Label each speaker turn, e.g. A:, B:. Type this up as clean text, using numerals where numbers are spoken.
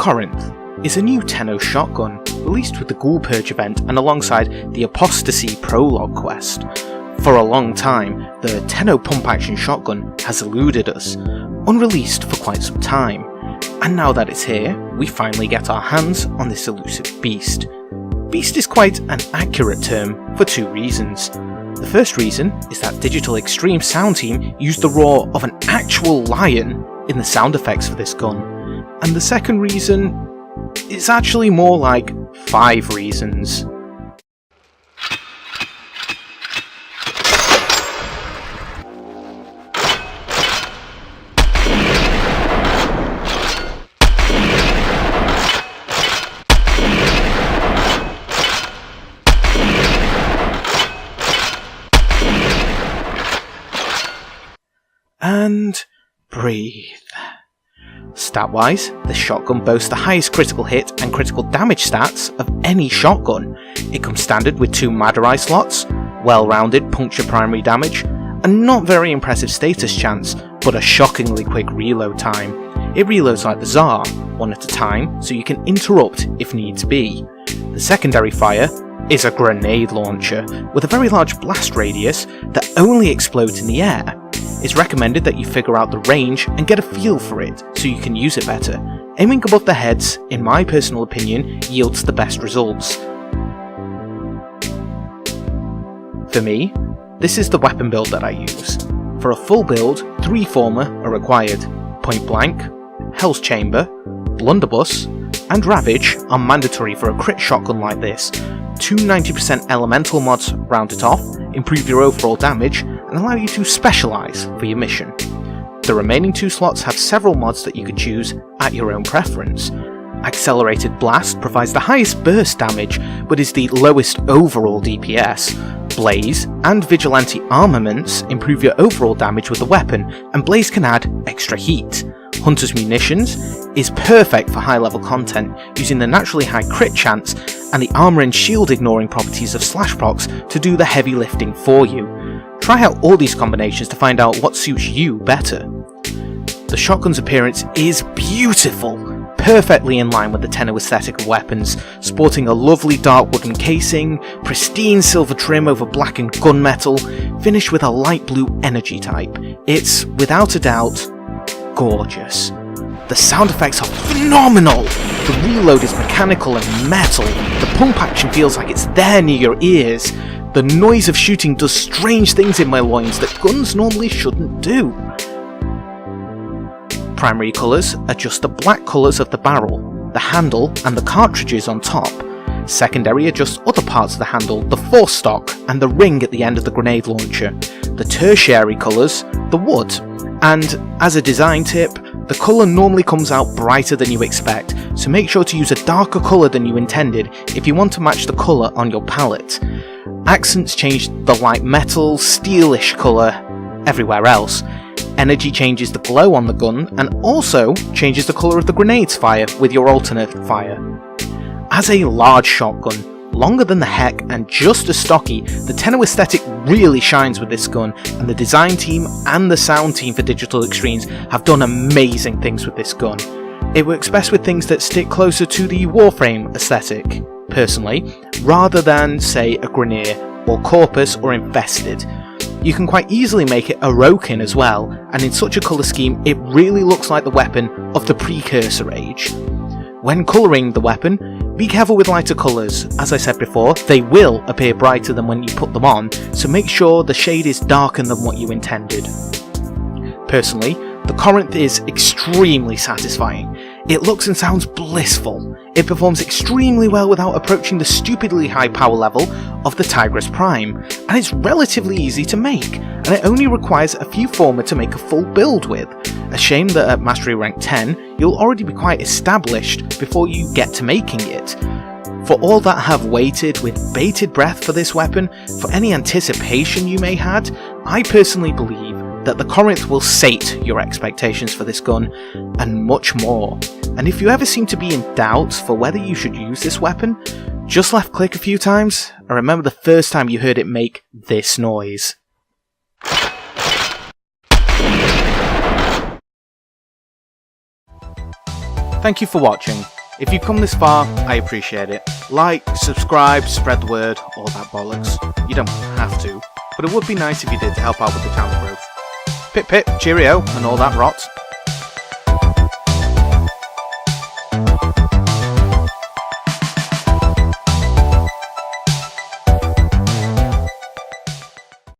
A: Corinth is a new Tenno shotgun released with the Ghoul Purge event and alongside the Apostasy prologue quest. For a long time, the Tenno Pump Action Shotgun has eluded us, unreleased for quite some time, and now that it's here, we finally get our hands on this elusive beast. Beast is quite an accurate term for two reasons. The first reason is that Digital Extreme sound team used the roar of an actual lion in the sound effects for this gun, and the second reason is actually more like 5 reasons. And breathe. Stat-wise, the shotgun boasts the highest critical hit and critical damage stats of any shotgun. It comes standard with 2 Madurai slots, well-rounded puncture primary damage, a not very impressive status chance, but a shockingly quick reload time. It reloads like the Tsar, one at a time, so you can interrupt if needs be. The secondary fire is a grenade launcher, with a very large blast radius that only explodes in the air. It's recommended that you figure out the range and get a feel for it so you can use it better. Aiming above the heads, in my personal opinion, yields the best results. For me, this is the weapon build that I use. For a full build, 3 former are required. Point Blank, Hell's Chamber, Blunderbuss, and Ravage are mandatory for a crit shotgun like this. 2 90% elemental mods round it off, improve your overall damage, and allow you to specialise for your mission. The remaining 2 slots have several mods that you can choose at your own preference. Accelerated Blast provides the highest burst damage, but is the lowest overall DPS. Blaze and Vigilante Armaments improve your overall damage with the weapon, and Blaze can add extra heat. Hunter's Munitions is perfect for high level content, using the naturally high crit chance and the armour and shield ignoring properties of slash procs to do the heavy lifting for you. Try out all these combinations to find out what suits you better. The shotgun's appearance is beautiful, perfectly in line with the Tenno aesthetic of weapons, sporting a lovely dark wooden casing, pristine silver trim over black and gunmetal, finished with a light blue energy type. It's, without a doubt, gorgeous. The sound effects are phenomenal! The reload is mechanical and metal, the pump action feels like it's there near your ears, the noise of shooting does strange things in my loins that guns normally shouldn't do. Primary colours are just the black colours of the barrel, the handle and the cartridges on top. Secondary are just other parts of the handle, the force stock and the ring at the end of the grenade launcher. The tertiary colours, the wood. And as a design tip, the colour normally comes out brighter than you expect, so make sure to use a darker colour than you intended if you want to match the colour on your palette. Accents change the light metal, steelish colour everywhere else. Energy changes the glow on the gun and also changes the colour of the grenades fire with your alternate fire. As a large shotgun, longer than the heck and just as stocky, the Tenno aesthetic really shines with this gun, and the design team and the sound team for Digital Extremes have done amazing things with this gun. It works best with things that stick closer to the Warframe aesthetic, personally, rather than, say, a Grineer, or Corpus, or Infested. You can quite easily make it a Rokin as well, and in such a colour scheme it really looks like the weapon of the Precursor Age. When colouring the weapon, be careful with lighter colours. As I said before, they will appear brighter than when you put them on, so make sure the shade is darker than what you intended. Personally, the Corinth is extremely satisfying. It looks and sounds blissful. It performs extremely well without approaching the stupidly high power level of the Tigris Prime, and it's relatively easy to make, and it only requires a few former to make a full build with. A shame that at Mastery Rank 10, you'll already be quite established before you get to making it. For all that have waited with bated breath for this weapon, for any anticipation you may had, I personally believe that the Corinth will sate your expectations for this gun, and much more. And if you ever seem to be in doubt for whether you should use this weapon, just left click a few times, and remember the first time you heard it make this noise. Thank you for watching. If you've come this far, I appreciate it. Like, subscribe, spread the word, all that bollocks. You don't have to, but it would be nice if you did to help out with the channel growth. Pip pip, cheerio, and all that rot.